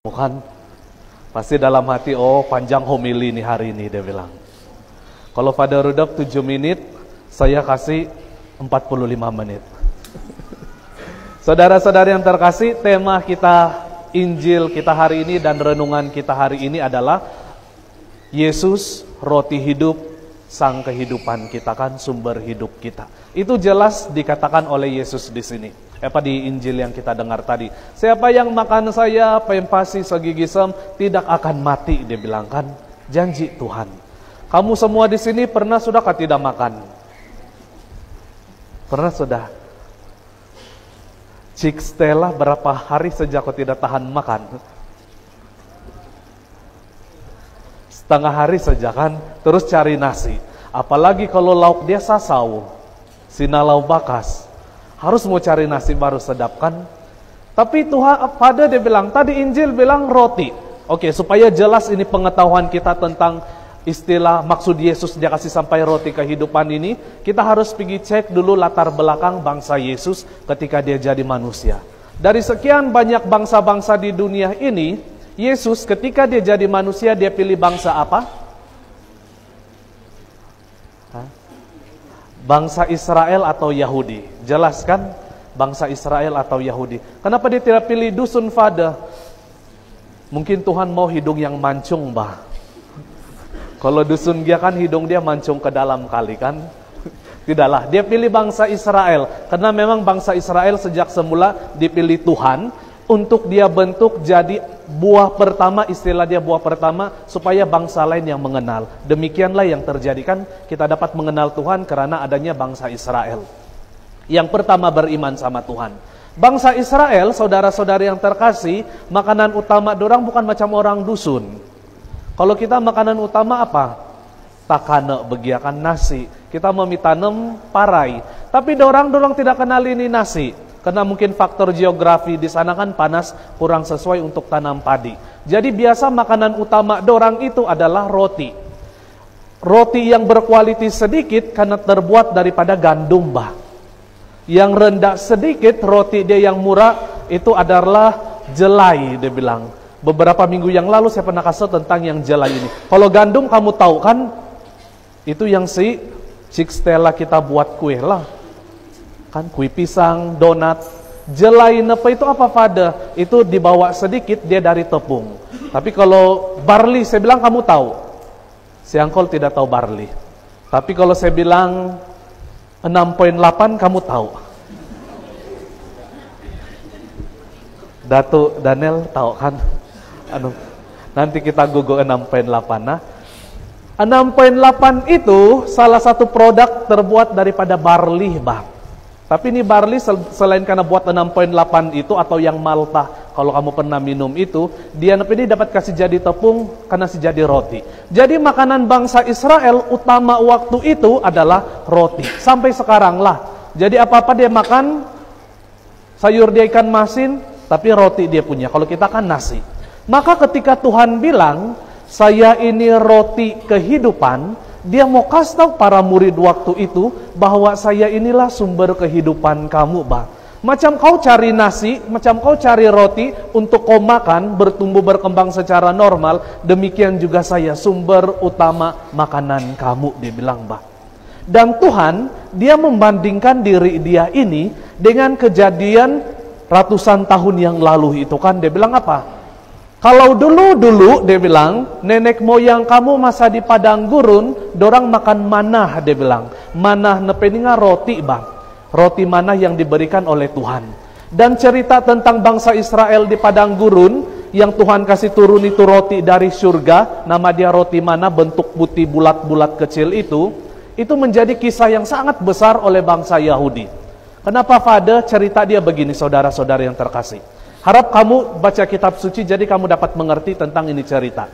Bukan, pasti dalam hati, oh panjang homili nih hari ini, dia bilang. Kalau Father Rudolf 7 menit, saya kasih 45 menit. Saudara-saudara yang terkasih, tema kita, Injil kita hari ini dan renungan kita hari ini adalah Yesus, roti hidup, sang kehidupan kita kan, sumber hidup kita. Itu jelas dikatakan oleh Yesus di sini. Di Injil yang kita dengar tadi. Siapa yang makan saya, pempasi segigi sem, tidak akan mati, dia bilang kan. Janji Tuhan. Kamu semua di sini pernah sudahkah tidak makan? Pernah sudah? Cik Stella berapa hari sejak kau tidak tahan makan? Setengah hari saja kan, terus cari nasi. Apalagi kalau lauk dia sasau, sinalau bakas. Harus mau cari nasi baru sedap kan? Tapi Tuhan pada dia bilang, tadi Injil bilang roti. Oke, supaya jelas ini pengetahuan kita tentang istilah maksud Yesus dia kasih sampai roti kehidupan ini, kita harus pergi cek dulu latar belakang bangsa Yesus ketika dia jadi manusia. Dari sekian banyak bangsa-bangsa di dunia ini, Yesus ketika dia jadi manusia, dia pilih bangsa apa? Bangsa Israel atau Yahudi? Jelaskan, bangsa Israel atau Yahudi. Kenapa dia tidak pilih dusun fada? Mungkin Tuhan mau hidung yang mancung, bah. Kalau dusun dia kan hidung dia mancung ke dalam kali kan? Tidaklah, dia pilih bangsa Israel. Karena memang bangsa Israel sejak semula dipilih Tuhan untuk dia bentuk jadi buah pertama, istilah dia buah pertama, supaya bangsa lain yang mengenal. Demikianlah yang terjadi kan, kita dapat mengenal Tuhan karena adanya bangsa Israel. Yang pertama beriman sama Tuhan. Bangsa Israel, saudara-saudari yang terkasih, makanan utama dorang bukan macam orang dusun. Kalau kita makanan utama apa? Takane begiakan nasi. Kita mau tanam parai. Tapi dorang tidak kenal ini nasi. Karena mungkin faktor geografi di sana kan panas, kurang sesuai untuk tanam padi. Jadi biasa makanan utama dorang itu adalah roti. Roti yang berkualitas sedikit karena terbuat daripada gandum, bah. Yang rendah sedikit, roti dia yang murah itu adalah jelai, dia bilang. Beberapa minggu yang lalu saya pernah kasih tentang yang jelai ini. Kalau gandum kamu tahu kan, itu yang si Cik Stella kita buat kue lah. Kan kue pisang, donat, jelai nepe itu apa pada? Itu dibawa sedikit dia dari tepung. Tapi kalau barley saya bilang kamu tahu. Si Angkol tidak tahu barley. Tapi kalau saya bilang 6.8 kamu tahu. Datuk Daniel tahu kan? Nanti kita google 6.8 nah. 6.8 itu salah satu produk terbuat daripada barley, bah. Tapi ini barley selain karena buat 6.8 itu atau yang malta, kalau kamu pernah minum itu, dia ini dapat kasih jadi tepung karena si jadi roti. Jadi makanan bangsa Israel utama waktu itu adalah roti. Sampai sekarang lah. Jadi apa-apa dia makan, sayur dia ikan masin, tapi roti dia punya. Kalau kita kan nasi. Maka ketika Tuhan bilang, saya ini roti kehidupan, dia mau kasih tahu para murid waktu itu bahwa saya inilah sumber kehidupan kamu, bah. Macam kau cari nasi, macam kau cari roti untuk kau makan, bertumbuh berkembang secara normal, demikian juga saya sumber utama makanan kamu, dia bilang, bah. Dan Tuhan, dia membandingkan diri dia ini dengan kejadian ratusan tahun yang lalu itu kan, dia bilang apa? Kalau dulu dia bilang, nenek moyang kamu masa di padang gurun, dorang makan manah, dia bilang. Manah nepeninga roti, bang. Roti manah yang diberikan oleh Tuhan. Dan cerita tentang bangsa Israel di padang gurun, yang Tuhan kasih turun itu roti dari surga, nama dia roti manah, bentuk putih bulat-bulat kecil itu menjadi kisah yang sangat besar oleh bangsa Yahudi. Kenapa Fade cerita dia begini, saudara-saudara yang terkasih? Harap kamu baca kitab suci jadi kamu dapat mengerti tentang ini cerita.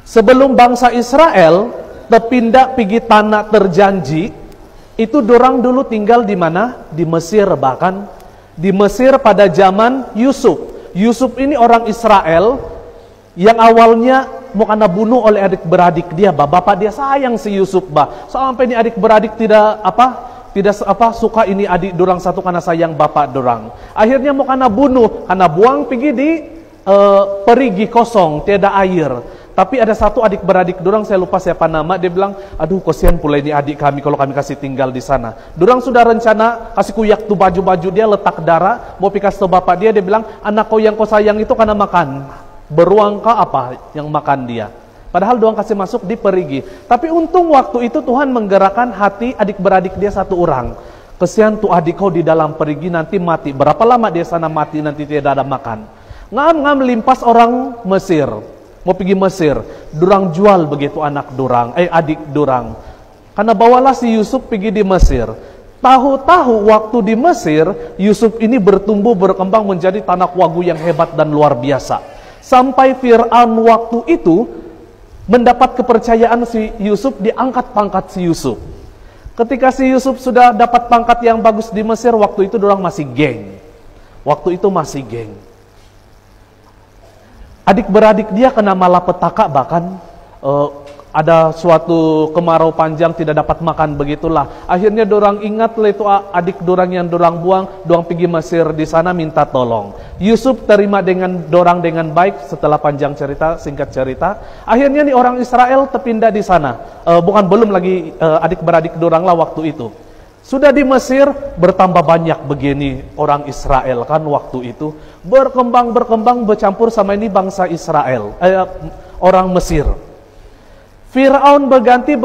Sebelum bangsa Israel berpindah pergi tanah terjanji, itu dorang dulu tinggal di mana? Di Mesir, bahkan di Mesir pada zaman Yusuf. Yusuf ini orang Israel yang awalnya mau kena bunuh oleh adik-beradik dia, bah. Bapak dia sayang si Yusuf, bah. Sampai ini adik-beradik tidak suka ini adik dorang satu karena sayang bapak dorang. Akhirnya mau karena bunuh, karena buang pergi di perigi kosong, tiada air. Tapi ada satu adik beradik dorang, saya lupa siapa nama, dia bilang, aduh kasihan pula ini adik kami kalau kami kasih tinggal di sana. Dorang sudah rencana kasih kuyak tuh baju-baju dia, letak darah, mau kasih ke bapak dia bilang, anak kau yang kau sayang itu karena makan. Beruang kah apa yang makan dia? Padahal doang kasih masuk di perigi. Tapi untung waktu itu Tuhan menggerakkan hati adik beradik dia satu orang. Kesian tuh adik kau di dalam perigi nanti mati. Berapa lama dia sana mati nanti tidak ada makan. Ngam-ngam limpas orang Mesir. Mau pergi Mesir, dorang jual begitu adik dorang. Karena bawalah si Yusuf pergi di Mesir. Tahu-tahu waktu di Mesir, Yusuf ini bertumbuh berkembang menjadi tanak wagu yang hebat dan luar biasa. Sampai Fir'aun waktu itu mendapat kepercayaan si Yusuf, diangkat pangkat si Yusuf. Ketika si Yusuf sudah dapat pangkat yang bagus di Mesir, waktu itu dorang masih geng. Waktu itu masih geng. Adik-beradik dia kena malapetaka, bahkan ada suatu kemarau panjang tidak dapat makan begitulah. Akhirnya dorang ingat lah itu adik dorang yang dorang buang, dorang pergi Mesir di sana minta tolong. Yusuf terima dengan dorang dengan baik. Setelah panjang cerita, singkat cerita, akhirnya nih orang Israel terpindah di sana. Belum lagi adik-beradik dorang lah waktu itu. Sudah di Mesir bertambah banyak begini orang Israel kan waktu itu. Berkembang bercampur sama ini bangsa Israel, orang Mesir. Fir'aun berganti,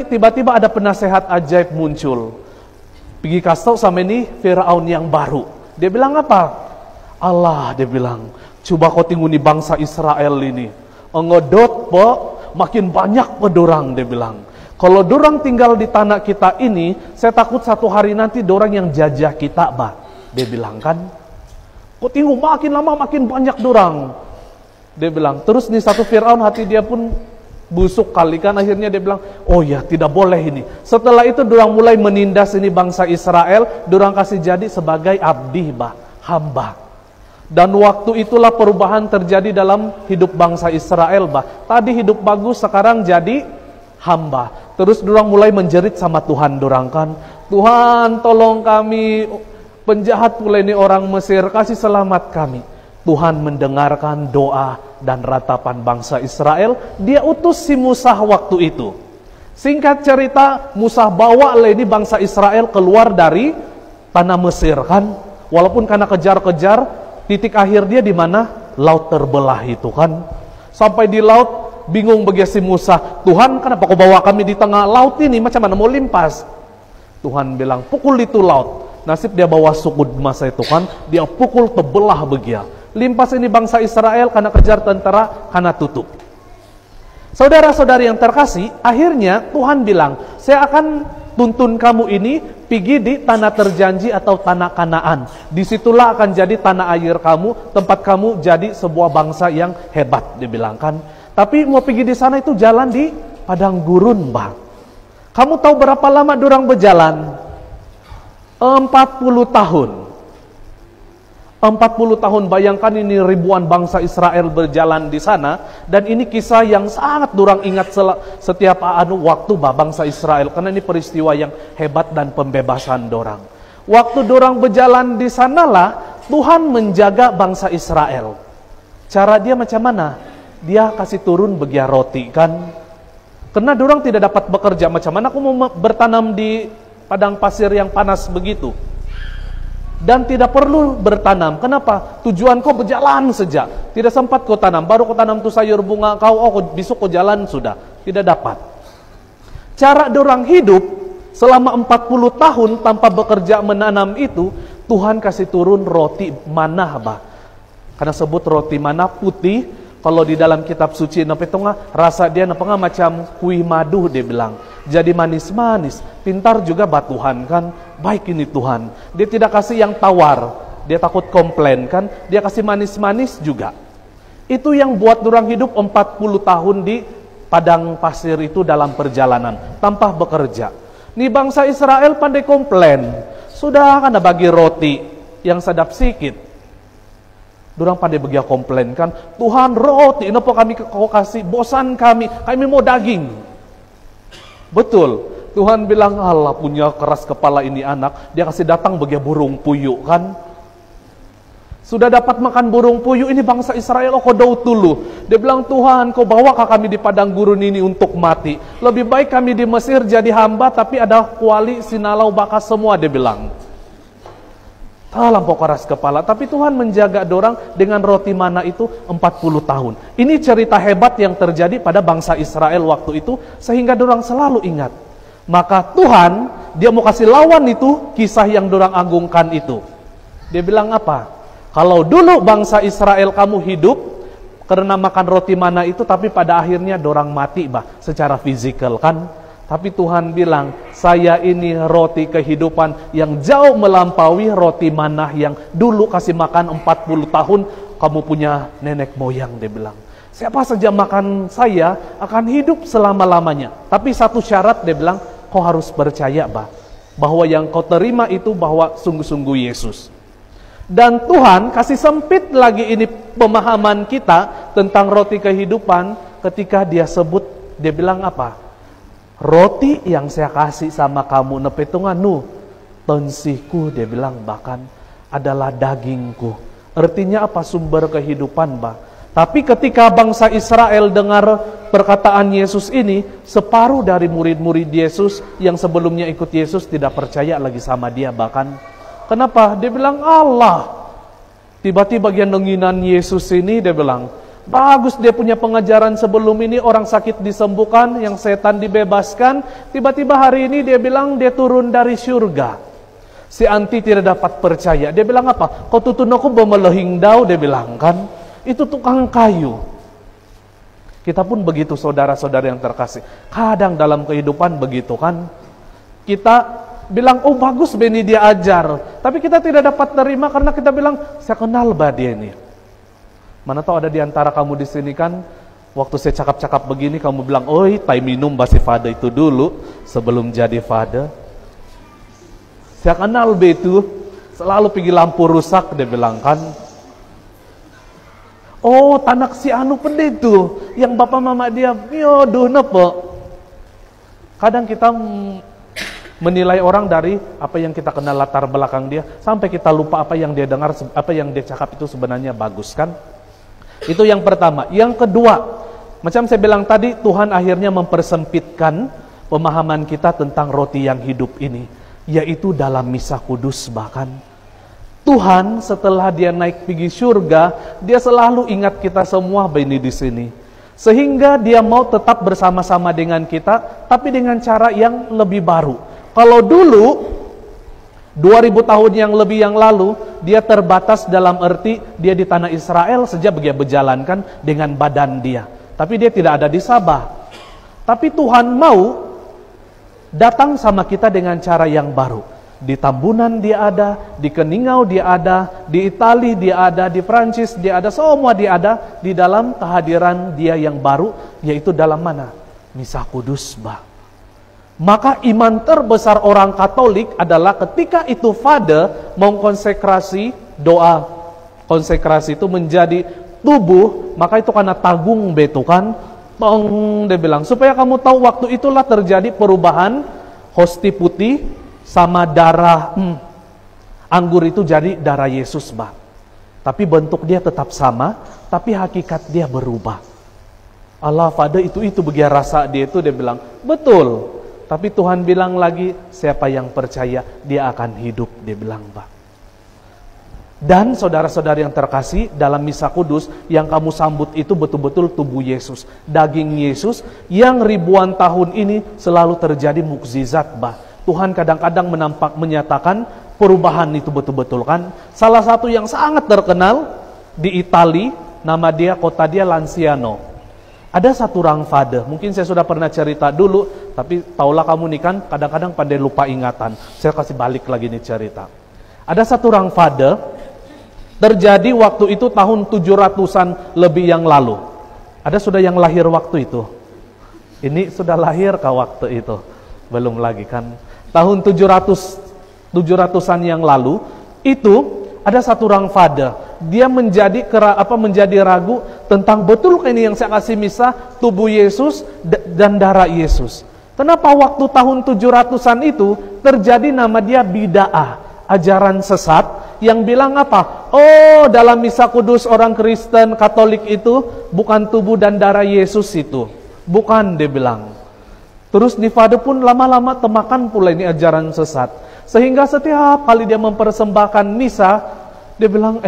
tiba-tiba ada penasehat ajaib muncul. Pergi kasih sama ini Fir'aun yang baru. Dia bilang apa? Allah, dia bilang, coba kau tengok nih bangsa Israel ini. Ngedot po, makin banyak pedorang, dia bilang. Kalau dorang tinggal di tanah kita ini, saya takut satu hari nanti dorang yang jajah kita, bah. Dia bilang kan, kok tengok makin lama makin banyak dorang. Dia bilang, terus nih satu Fir'aun hati dia pun busuk kali kan, akhirnya dia bilang, oh ya tidak boleh ini. Setelah itu dorang mulai menindas ini bangsa Israel, dorang kasih jadi sebagai abdi, bah, hamba. Dan waktu itulah perubahan terjadi dalam hidup bangsa Israel, bah. Tadi hidup bagus, sekarang jadi hamba. Terus dorang mulai menjerit sama Tuhan dorang kan, Tuhan tolong kami, penjahat pula ini orang Mesir, kasih selamat kami. Tuhan mendengarkan doa dan ratapan bangsa Israel. Dia utus si Musa waktu itu. Singkat cerita, Musa bawa ini bangsa Israel keluar dari tanah Mesir kan. Walaupun karena kejar-kejar, titik akhir dia di mana? Laut terbelah itu kan. Sampai di laut, bingung bagi si Musa, Tuhan kenapa kau bawa kami di tengah laut ini, macam mana mau limpas? Tuhan bilang, pukul itu laut. Nasib dia bawa suku masa itu kan, dia pukul terbelah begia. Limpas ini bangsa Israel karena kejar tentara, karena tutup. Saudara-saudari yang terkasih, akhirnya Tuhan bilang, saya akan tuntun kamu ini pergi di tanah terjanji atau tanah Kanaan. Disitulah akan jadi tanah air kamu, tempat kamu jadi sebuah bangsa yang hebat, dibilangkan. Tapi mau pergi di sana itu jalan di padang gurun, bang. Kamu tahu berapa lama dorang berjalan? 40 tahun. 40 tahun, bayangkan ini ribuan bangsa Israel berjalan di sana. Dan ini kisah yang sangat dorang ingat setiap waktu bangsa Israel. Karena ini peristiwa yang hebat dan pembebasan dorang. Waktu dorang berjalan di sanalah Tuhan menjaga bangsa Israel. Cara dia macam mana? Dia kasih turun begia roti kan. Karena dorang tidak dapat bekerja. Macam mana aku mau bertanam di padang pasir yang panas begitu? Dan tidak perlu bertanam. Kenapa? Tujuan kau berjalan saja. Tidak sempat kau tanam. Baru kau tanam tuh sayur bunga kau, besok kau jalan sudah. Tidak dapat. Cara dorang hidup selama 40 tahun tanpa bekerja menanam itu, Tuhan kasih turun roti manah, bah. Karena sebut roti manah putih. Kalau di dalam kitab suci rasa dia macam kuih madu, dia bilang. Jadi manis-manis. Pintar juga Tuhan kan. Baik ini Tuhan. Dia tidak kasih yang tawar. Dia takut komplain kan. Dia kasih manis-manis juga. Itu yang buat dorang hidup 40 tahun di padang pasir itu dalam perjalanan. Tanpa bekerja. Nih bangsa Israel pandai komplain. Sudah kan bagi roti yang sedap sikit. Dorang pandai begia komplain kan, Tuhan roti, kenapa kami kau kasih, bosan kami mau daging. Betul, Tuhan bilang, Allah punya keras kepala ini anak, dia kasih datang begia burung puyuh kan. Sudah dapat makan burung puyuh, ini bangsa Israel, kau daud dulu. Dia bilang, Tuhan, kau bawakah kami di padang gurun ini untuk mati? Lebih baik kami di Mesir jadi hamba, tapi ada kuali, sinalau, bakas semua, dia bilang. Lampau keras kepala, tapi Tuhan menjaga dorang dengan roti mana itu 40 tahun. Ini cerita hebat yang terjadi pada bangsa Israel waktu itu, sehingga dorang selalu ingat. Maka Tuhan, dia mau kasih lawan itu, kisah yang dorang agungkan itu. Dia bilang apa? Kalau dulu bangsa Israel kamu hidup karena makan roti mana itu, tapi pada akhirnya dorang mati secara fisikal kan. Tapi Tuhan bilang, saya ini roti kehidupan yang jauh melampaui roti mana yang dulu kasih makan 40 tahun kamu punya nenek moyang, dia bilang. Siapa saja makan saya akan hidup selama-lamanya. Tapi satu syarat, dia bilang, kau harus percaya bahwa yang kau terima itu bahwa sungguh-sungguh Yesus. Dan Tuhan kasih sempit lagi ini pemahaman kita tentang roti kehidupan ketika dia sebut, dia bilang apa? Roti yang saya kasih sama kamu nepetungan tonsihku, dia bilang bahkan adalah dagingku. Artinya apa? Sumber kehidupan Tapi ketika bangsa Israel dengar perkataan Yesus ini, separuh dari murid-murid Yesus yang sebelumnya ikut Yesus tidak percaya lagi sama dia bahkan. Kenapa? Dia bilang Allah. Tiba-tiba bagian nenginan Yesus ini, dia bilang, bagus dia punya pengajaran sebelum ini, orang sakit disembuhkan, yang setan dibebaskan. Tiba-tiba hari ini dia bilang dia turun dari surga. Si anti tidak dapat percaya. Dia bilang apa? Kau tutun aku bemelehing dau, dia bilang kan. Itu tukang kayu. Kita pun begitu saudara-saudara yang terkasih. Kadang dalam kehidupan begitu kan. Kita bilang, oh bagus Beni dia ajar. Tapi kita tidak dapat terima karena kita bilang, saya kenal dia ini. Mana tahu ada di antara kamu di sini kan, waktu saya cakap-cakap begini kamu bilang, oi, tai minum basi fada itu dulu sebelum jadi fada. Saya kenal itu, selalu pergi lampu rusak, dia bilang kan. Oh, tanak si anu pede itu, yang bapak mama dia, yoduh nepo. Kadang kita menilai orang dari apa yang kita kenal latar belakang dia, sampai kita lupa apa yang dia dengar, apa yang dia cakap itu sebenarnya bagus kan. Itu yang pertama. Yang kedua, macam saya bilang tadi, Tuhan akhirnya mempersempitkan pemahaman kita tentang roti yang hidup ini, yaitu dalam Misa Kudus. Bahkan Tuhan setelah dia naik pergi surga, dia selalu ingat kita semua ini di sini, sehingga dia mau tetap bersama-sama dengan kita, tapi dengan cara yang lebih baru. Kalau dulu 2000 tahun yang lebih yang lalu, dia terbatas dalam arti dia di tanah Israel sejak dia berjalankan dengan badan dia. Tapi dia tidak ada di Sabah. Tapi Tuhan mau datang sama kita dengan cara yang baru. Di Tambunan dia ada, di Keningau dia ada, di Itali dia ada, di Prancis dia ada, semua dia ada di dalam kehadiran dia yang baru, yaitu dalam mana? Misa Kudus, Maka iman terbesar orang Katolik adalah ketika itu Fada mengkonsekrasi, doa konsekrasi itu menjadi tubuh, maka itu karena tagung betu kan. Dia bilang, supaya kamu tahu waktu itulah terjadi perubahan hosti putih sama darah anggur itu jadi darah Yesus, Tapi bentuk dia tetap sama, tapi hakikat dia berubah. Allah Fada itu begitu rasa dia itu, dia bilang, betul. Tapi Tuhan bilang lagi, siapa yang percaya dia akan hidup, dia bilang, Dan saudara-saudara yang terkasih, dalam Misa Kudus yang kamu sambut itu betul-betul tubuh Yesus, daging Yesus yang ribuan tahun ini selalu terjadi mukjizat, Tuhan kadang-kadang menyatakan perubahan itu betul-betul kan. Salah satu yang sangat terkenal di Itali, nama dia, kota dia Lanciano. Ada satu orang Fada, mungkin saya sudah pernah cerita dulu, tapi taulah kamu nih kan, kadang-kadang pandai lupa ingatan. Saya kasih balik lagi nih cerita. Ada satu orang Fada, terjadi waktu itu tahun 700-an lebih yang lalu. Ada sudah yang lahir waktu itu? Ini sudah lahir kah waktu itu? Belum lagi kan? Tahun 700-an yang lalu, itu ada satu orang Fada, dia menjadi ragu tentang betul ini yang saya kasih misa tubuh Yesus dan darah Yesus. Kenapa waktu tahun 700-an itu terjadi nama dia bid'ah? ajaran sesat yang bilang apa? Oh, dalam misa kudus orang Kristen Katolik itu bukan tubuh dan darah Yesus itu. Bukan, dia bilang. Terus Nifade pun lama-lama temakan pula ini ajaran sesat. Sehingga setiap kali dia mempersembahkan misa, dia bilang,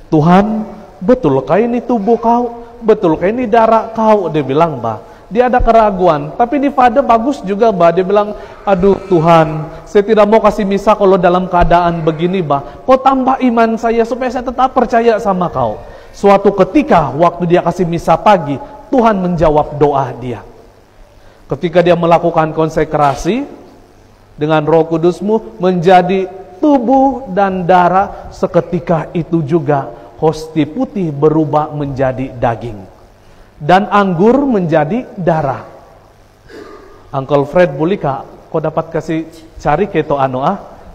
Tuhan, betulkah ini tubuh kau? Betulkah ini darah kau? Dia bilang, Mbak. Dia ada keraguan, tapi Nifade bagus juga, Mbak. Dia bilang, aduh Tuhan, saya tidak mau kasih misa kalau dalam keadaan begini, Mbak. Kau tambah iman saya supaya saya tetap percaya sama kau. Suatu ketika, waktu dia kasih misa pagi, Tuhan menjawab doa dia. Ketika dia melakukan konsekrasi, dengan Roh Kudusmu menjadi tubuh dan darah, seketika itu juga hosti putih berubah menjadi daging. Dan anggur menjadi darah. Uncle Fred Bulika, kau dapat kasih cari keto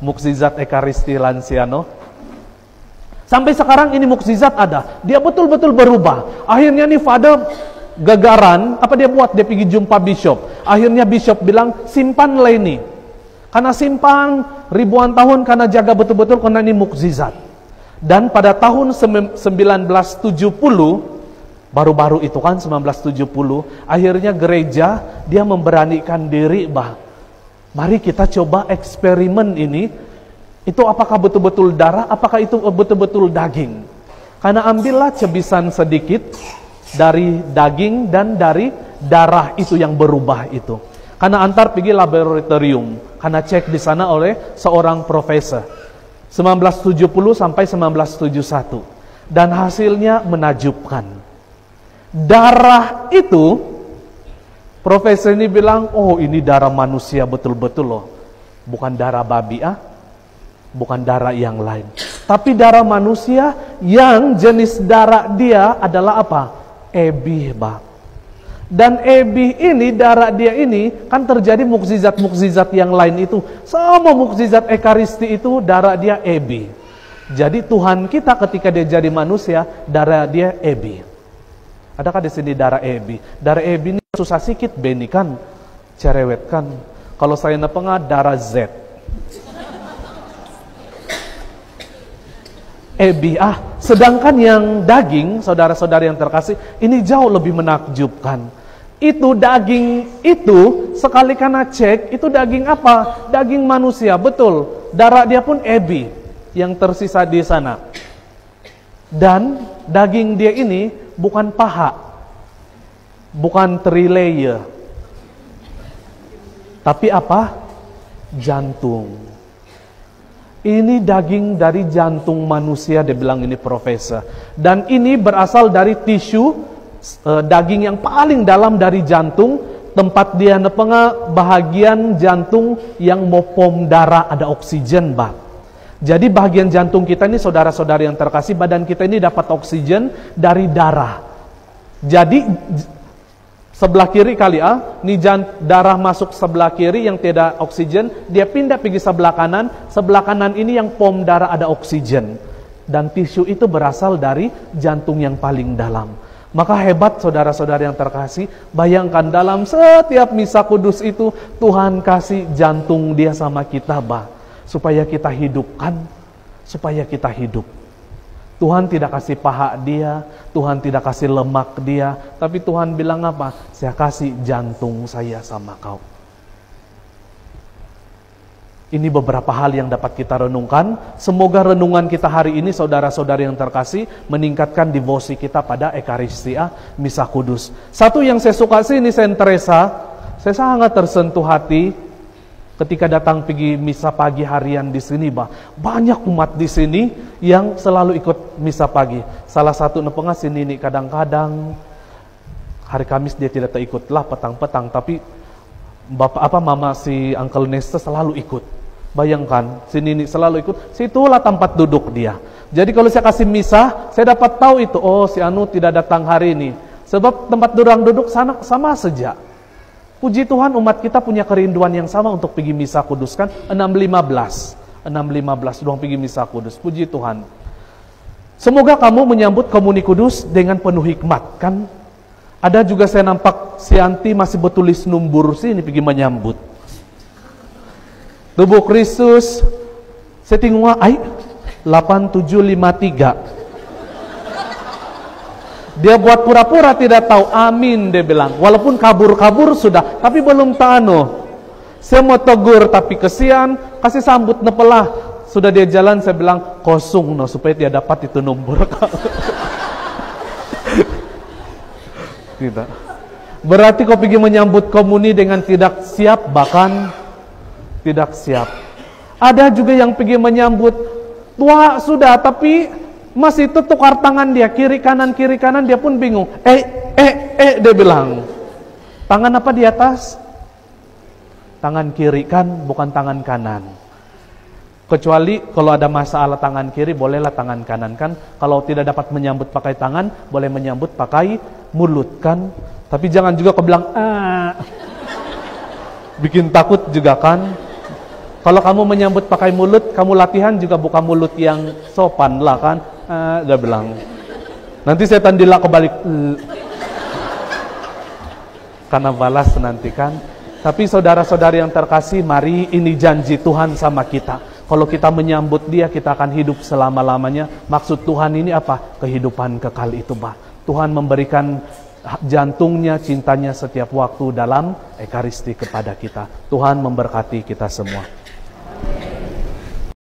mukjizat Ekaristi Lansiano. Sampai sekarang ini mukjizat ada. Dia betul-betul berubah. Akhirnya nih Father gagaran, apa dia buat? Dia pergi jumpa bishop. Akhirnya bishop bilang, simpanlah ini. Karena simpan ribuan tahun, karena jaga betul-betul, karena ini mukjizat. Dan pada tahun 1970, baru-baru itu kan 1970, akhirnya gereja dia memberanikan diri, mari kita coba eksperimen ini. Itu apakah betul-betul darah, apakah itu betul-betul daging? Karena ambillah cebisan sedikit dari daging dan dari darah itu yang berubah itu. Karena antar pergi laboratorium, karena cek di sana oleh seorang profesor. 1970 sampai 1971. Dan hasilnya menakjubkan. Darah itu, profesor ini bilang, oh ini darah manusia betul-betul loh. Bukan darah babi, bukan darah yang lain. Tapi darah manusia yang jenis darah dia adalah apa? Ebi, Dan ebi ini, darah dia ini, kan terjadi mukjizat-mukjizat yang lain itu. Sama mukjizat Ekaristi itu, darah dia ebi. Jadi Tuhan kita ketika dia jadi manusia, darah dia ebi. Adakah di sini darah ebi? Darah ebi ini susah sikit beni kan, cerewet kan. Kalau saya nepengah darah Z. Ebi sedangkan yang daging, saudara-saudara yang terkasih, ini jauh lebih menakjubkan. Itu daging itu sekali karena cek, itu daging apa? Daging manusia, betul. Darah dia pun ebi yang tersisa di sana. Dan daging dia ini bukan paha, bukan trilayer, tapi apa? Jantung. Ini daging dari jantung manusia, dia bilang ini profesor. Dan ini berasal dari tisu daging yang paling dalam dari jantung, tempat dia nepengah bahagian jantung yang mau pom darah, ada oksigen, Jadi bagian jantung kita ini, saudara-saudara yang terkasih, badan kita ini dapat oksigen dari darah. Jadi sebelah kiri kali nih darah masuk sebelah kiri yang tidak oksigen, dia pindah pergi sebelah kanan ini yang pom darah ada oksigen. Dan tisu itu berasal dari jantung yang paling dalam. Maka hebat saudara-saudara yang terkasih, bayangkan dalam setiap misa kudus itu, Tuhan kasih jantung dia sama kita, supaya kita hidupkan, supaya kita hidup. Tuhan tidak kasih paha dia, Tuhan tidak kasih lemak dia, tapi Tuhan bilang apa? Saya kasih jantung saya sama kau. Ini beberapa hal yang dapat kita renungkan. Semoga renungan kita hari ini, saudara-saudara yang terkasih, meningkatkan devosi kita pada Ekaristia, Misa Kudus. Satu yang saya suka sih, ini Saint Teresa, saya sangat tersentuh hati ketika datang pergi misa pagi harian di sini, banyak umat di sini yang selalu ikut misa pagi. Salah satu nepengah si Nini kadang-kadang hari Kamis dia tidak ikutlah petang-petang, tapi mama si Uncle Nesta selalu ikut. Bayangkan, si Nini selalu ikut, situlah tempat duduk dia. Jadi kalau saya kasih misa, saya dapat tahu itu, oh si Anu tidak datang hari ini. Sebab tempat duduk sana sama saja. Puji Tuhan umat kita punya kerinduan yang sama untuk pergi misa kudus kan. 6.15 doang pergi misa kudus. Puji Tuhan. Semoga kamu menyambut komuni kudus dengan penuh hikmat kan. Ada juga saya nampak si Anti masih bertulis numbur sih ini pergi menyambut. Tubuh Kristus Saya tengok, 8753. Dia buat pura-pura tidak tahu. Amin, dia bilang. Walaupun kabur-kabur sudah, tapi belum tahu. Saya mau tegur, tapi kesian, kasih sambut nepelah. Sudah dia jalan, saya bilang kosong, no, supaya dia dapat itu nomor. Tidak. Berarti kau pergi menyambut komuni dengan tidak siap, bahkan tidak siap. Ada juga yang pergi menyambut tua sudah, tapi masih itu tukar tangan dia, kiri kanan, dia pun bingung. Dia bilang. Tangan apa di atas? Tangan kiri kan, bukan tangan kanan. Kecuali kalau ada masalah tangan kiri, bolehlah tangan kanan kan. Kalau tidak dapat menyambut pakai tangan, boleh menyambut pakai mulut kan. Tapi jangan juga kau bilang, bikin takut juga kan. Kalau kamu menyambut pakai mulut, kamu latihan juga bukan mulut yang sopan lah kan. Dia bilang. Nanti setan dilak kebalik. Karena balas nanti kan. Tapi saudara-saudari yang terkasih, mari ini janji Tuhan sama kita. Kalau kita menyambut dia, kita akan hidup selama-lamanya. Maksud Tuhan ini apa? Kehidupan kekal itu, Pak. Tuhan memberikan jantungnya, cintanya setiap waktu dalam ekaristi kepada kita. Tuhan memberkati kita semua.